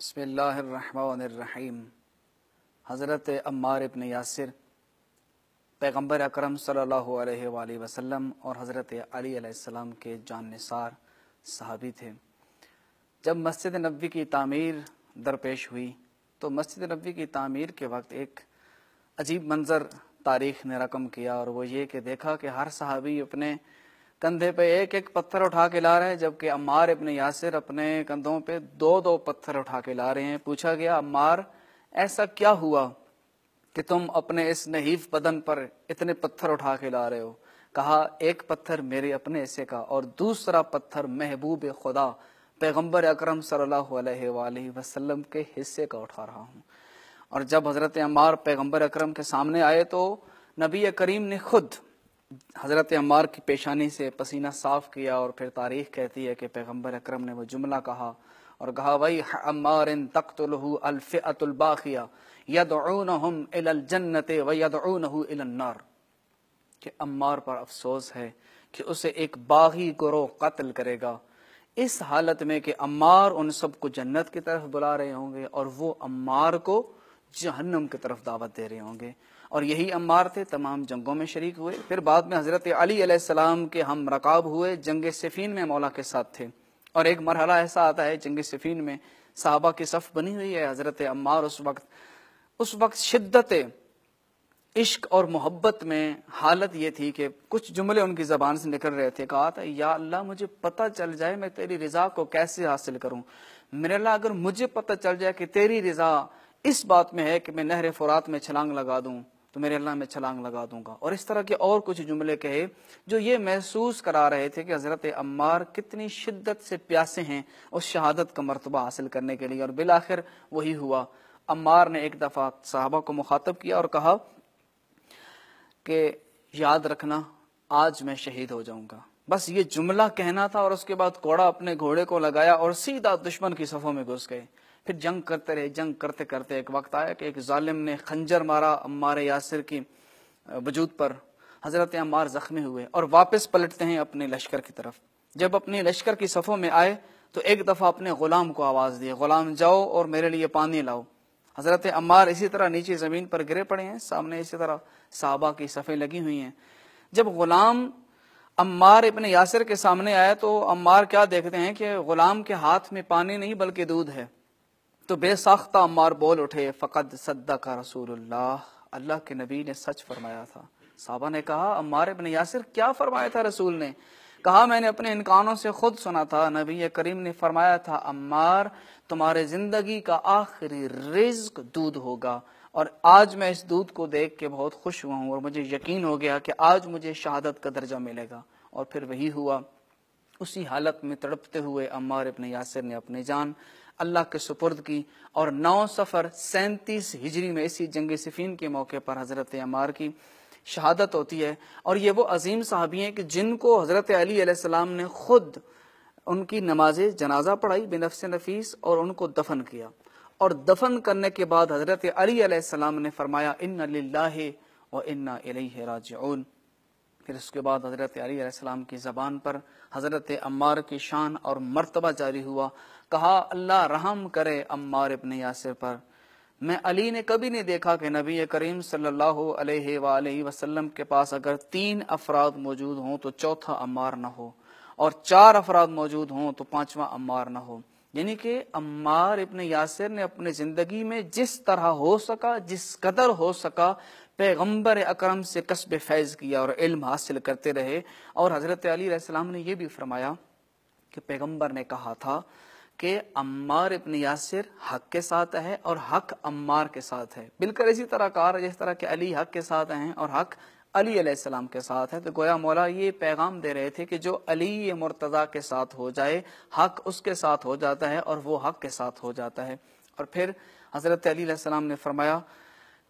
بسم اللہ الرحمن الرحیم۔ حضرت عمار ابن یاسر پیغمبر اکرم صلی اللہ علیہ وآلہ وسلم اور حضرت علی علیہ السلام کے جان نثار صحابی تھے۔ جب مسجد نبوی کی تعمیر درپیش ہوئی تو مسجد نبوی کی تعمیر کے وقت ایک عجیب منظر تاریخ نے رقم کیا، اور وہ یہ کہ دیکھا کہ ہر صحابی اپنے کندھے پہ ایک ایک پتھر اٹھا کے لا رہے ہیں، جبکہ عمار ابن یاسر اپنے کندھوں پہ دو دو پتھر اٹھا کے لا رہے ہیں۔ پوچھا گیا، عمار ایسا کیا ہوا کہ تم اپنے اس نحیف بدن پر اتنے پتھر اٹھا کے لا رہے ہو؟ کہا، ایک پتھر میرے اپنے حصے کا اور دوسرا پتھر محبوب خدا پیغمبر اکرم صلی اللہ علیہ وآلہ وسلم کے حصے کا اٹھا رہا ہوں۔ اور جب حضرت عمار پیغمبر اکرم کے سامنے آئے تو نبی کریم نے خود حضرت عمار کی پیشانی سے پسینہ صاف کیا، اور پھر تاریخ کہتی ہے کہ پیغمبر اکرم نے وہ جملہ کہا اور کہا، وَيْحَ عَمَّارٍ تَقْتُلُهُ الْفِئَةُ الْبَاغِيَةُ يَدْعُونَهُمْ إِلَى الْجَنَّةِ وَيَدْعُونَهُ إِلَى النَّارِ، کہ عمار پر افسوس ہے کہ اسے ایک باغی گروہ قتل کرے گا، اس حالت میں کہ عمار ان سب کو جنت کی طرف بلا رہے ہوں گے اور وہ عمار کو جہنم کی طرف دعوت دے رہے ہوں گے۔ اور یہی عمار تھے، تمام جنگوں میں شریک ہوئے، پھر بعد میں حضرت علی علیہ السلام کے ہم رکاب ہوئے، جنگ صفین میں مولا کے ساتھ تھے۔ اور ایک مرحلہ ایسا آتا ہے جنگ صفین میں صحابہ کی صف بنی ہوئی ہے، حضرت عمار اس وقت شدت عشق اور محبت میں حالت یہ تھی کہ کچھ جملے ان کی زبان سے نکل رہے تھے، کہا تھا، یا اللہ مجھے پتہ چل جائے میں تیری رضا کو کیسے حاصل کروں، میرے اللہ اگر مجھے پتہ چل جائے کہ تیری رضا اس بات میں ہے کہ میں نہر فرات میں چھلانگ لگا دوں تو میرے اللہ میں چھلانگ لگا دوں گا۔ اور اس طرح کے اور کچھ جملے کہے جو یہ محسوس کرا رہے تھے کہ حضرت عمار کتنی شدت سے پیاسے ہیں اس شہادت کا مرتبہ حاصل کرنے کے لیے۔ اور بالآخر وہی ہوا، عمار نے ایک دفعہ صحابہ کو مخاطب کیا اور کہا کہ یاد رکھنا آج میں شہید ہو جاؤں گا، بس یہ جملہ کہنا تھا، اور اس کے بعد کوڑا اپنے گھوڑے کو لگایا اور سیدھا دشمن کی صفوں میں گھس گئے۔ پھر جنگ کرتے رہے، جنگ کرتے کرتے ایک وقت آیا کہ ایک ظالم نے خنجر مارا عمار یاسر کی وجود پر، حضرت عمار زخمی ہوئے اور واپس پلٹتے ہیں اپنے لشکر کی طرف۔ جب اپنے لشکر کی صفوں میں آئے تو ایک دفعہ اپنے غلام کو آواز دی، غلام جاؤ اور میرے لیے پانی لاؤ۔ حضرت عمار اسی طرح نیچے زمین پر گرے پڑے ہیں، سامنے اسی طرح صحابہ کی صفیں لگی ہوئی ہیں۔ جب غلام عمار ابن یاسر کے سامنے آیا تو عمار کیا دیکھتے ہیں کہ غلام کے ہاتھ میں پانی نہیں بلکہ دودھ ہے، تو بے ساختہ عمار بول اٹھے، فقد صدق رسول اللہ، اللہ کے نبی نے سچ فرمایا تھا۔ صحابہ نے کہا، عمار ابن یاسر کیا فرمایا تھا رسول نے؟ کہا، میں نے اپنے ان کانوں سے خود سنا تھا، نبی کریم نے فرمایا تھا، عمار تمہارے زندگی کا آخری رزق دودھ ہوگا، اور آج میں اس دودھ کو دیکھ کے بہت خوش ہوا ہوں اور مجھے یقین ہو گیا کہ آج مجھے شہادت کا درجہ ملے گا۔ اور پھر وہی ہوا، اسی حالت میں تڑپتے ہوئے عمار ابن یاسر نے اپنی جان اللہ کے سپرد کی، اور 9 صفر 37 ہجری میں اسی جنگ صفین کے موقع پر حضرت عمار کی شہادت ہوتی ہے۔ اور یہ وہ عظیم صحابی ہیں کہ جن کو حضرت علی علیہ السلام نے خود ان کی نماز جنازہ پڑھائی بنفس نفیس اور ان کو دفن کیا، اور دفن کرنے کے بعد حضرت علی علیہ السلام نے فرمایا، ان للہ و انا الیہ راجعون۔ پھر اس کے بعد حضرت علی علیہ السلام کی زبان پر حضرت عمار کی شان اور مرتبہ جاری ہوا، کہا، اللہ رحم کرے عمار ابن یاسر پر، میں علی نے کبھی نہیں دیکھا کہ نبی کریم صلی اللہ علیہ وآلہ وسلم کے پاس اگر 3 افراد موجود ہوں تو چوتھا عمار نہ ہو، اور 4 افراد موجود ہوں تو 5واں عمار نہ ہو۔ یعنی کہ عمار ابن یاسر نے اپنی زندگی میں جس طرح ہو سکا، جس قدر ہو سکا، پیغمبر اکرم سے کسب فیض کیا اور علم حاصل کرتے رہے۔ اور حضرت علی علیہ السلام نے یہ بھی فرمایا کہ پیغمبر نے کہا تھا کہ عمار ابن یاسر حق کے ساتھ ہے اور حق عمار کے ساتھ ہے، بالکل اسی طرح کہا جس طرح کہ علی حق کے ساتھ ہیں اور حق علی علیہ السلام کے ساتھ ہے۔ تو گویا مولا یہ پیغام دے رہے تھے کہ جو علی مرتضیٰ کے ساتھ ہو جائے، حق اس کے ساتھ ہو جاتا ہے اور وہ حق کے ساتھ ہو جاتا ہے۔ اور پھر حضرت علی علیہ السلام نے فرمایا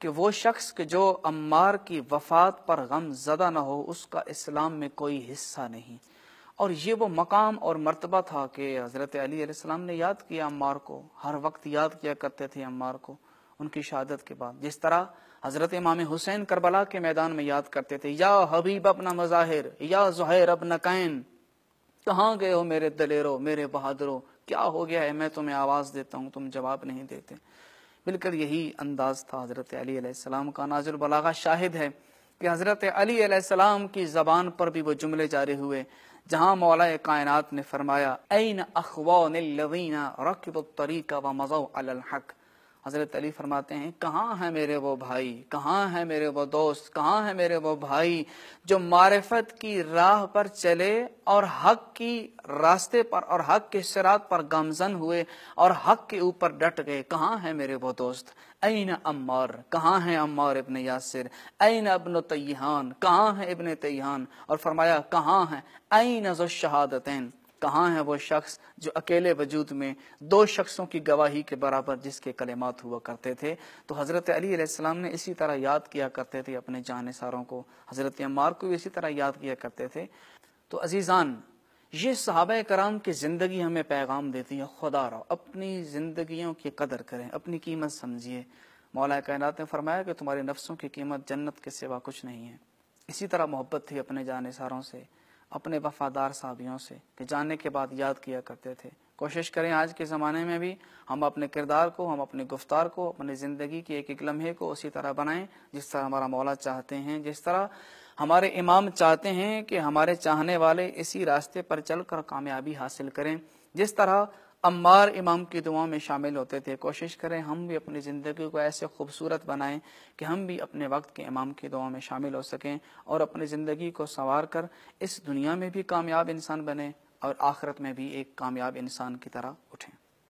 کہ وہ شخص کہ جو عمار کی وفات پر غم زدہ نہ ہو، اس کا اسلام میں کوئی حصہ نہیں۔ اور یہ وہ مقام اور مرتبہ تھا کہ حضرت علی علیہ السلام نے یاد کیا عمار کو، ہر وقت یاد کیا کرتے تھے عمار کو ان کی شہادت کے بعد، جس طرح حضرت امام حسین کربلا کے میدان میں یاد کرتے تھے، یا حبیب ابن مظاہر، یا زہیر ابن قین، کہاں گئے ہو میرے دلیرو، میرے بہادرو، کیا ہو گیا ہے، میں تمہیں آواز دیتا ہوں تم جواب نہیں دیتے۔ بالکل یہی انداز تھا حضرت علی علیہ السلام کا۔ ناظر البلاغہ شاہد ہے کہ حضرت علی علیہ السلام کی زبان پر بھی وہ جملے جاری ہوئے جہاں مولا کائنات نے فرمایا این اخوان الذین رکبوا الطریق ومضوا علی الحق۔ حضرت علی فرماتے ہیں کہاں ہیں میرے وہ بھائی، کہاں ہیں میرے وہ دوست، کہاں ہیں میرے وہ بھائی جو معرفت کی راہ پر چلے اور حق کی راستے پر اور حق کے صراط پر گامزن ہوئے اور حق کے اوپر ڈٹ گئے۔ کہاں ہیں میرے وہ دوست؟ این عمار، کہاں ہیں عمار ابن یاسر؟ این ابن تیہان، کہاں ہیں ابن تیہان؟ اور فرمایا کہاں ہیں این ذو الشہادتین، کہاں ہے وہ شخص جو اکیلے وجود میں دو شخصوں کی گواہی کے برابر جس کے کلمات ہوا کرتے تھے۔ تو حضرت علی علیہ السلام نے اسی طرح یاد کیا کرتے تھے اپنے جانثاروں کو، حضرت عمار کو بھی اسی طرح یاد کیا کرتے تھے۔ تو عزیزان، یہ صحابہ کرام کی زندگی ہمیں پیغام دیتی ہے، خدا رو اپنی زندگیوں کی قدر کریں، اپنی قیمت سمجھیے۔ مولا کائنات نے فرمایا کہ تمہاری نفسوں کی قیمت جنت کے سوا کچھ نہیں ہے۔ اسی طرح محبت تھی اپنے جانثاروں سے، اپنے وفادار صحابیوں سے کہ جاننے کے بعد یاد کیا کرتے تھے۔ کوشش کریں آج کے زمانے میں بھی ہم اپنے کردار کو، ہم اپنے گفتار کو، اپنی زندگی کے ایک ایک لمحے کو اسی طرح بنائیں جس طرح ہمارا مولا چاہتے ہیں، جس طرح ہمارے امام چاہتے ہیں کہ ہمارے چاہنے والے اسی راستے پر چل کر کامیابی حاصل کریں، جس طرح عمار امام کی دعاؤں میں شامل ہوتے تھے۔ کوشش کریں ہم بھی اپنی زندگی کو ایسے خوبصورت بنائیں کہ ہم بھی اپنے وقت کے امام کی دعاؤں میں شامل ہو سکیں اور اپنی زندگی کو سنوار کر اس دنیا میں بھی کامیاب انسان بنیں اور آخرت میں بھی ایک کامیاب انسان کی طرح اٹھیں۔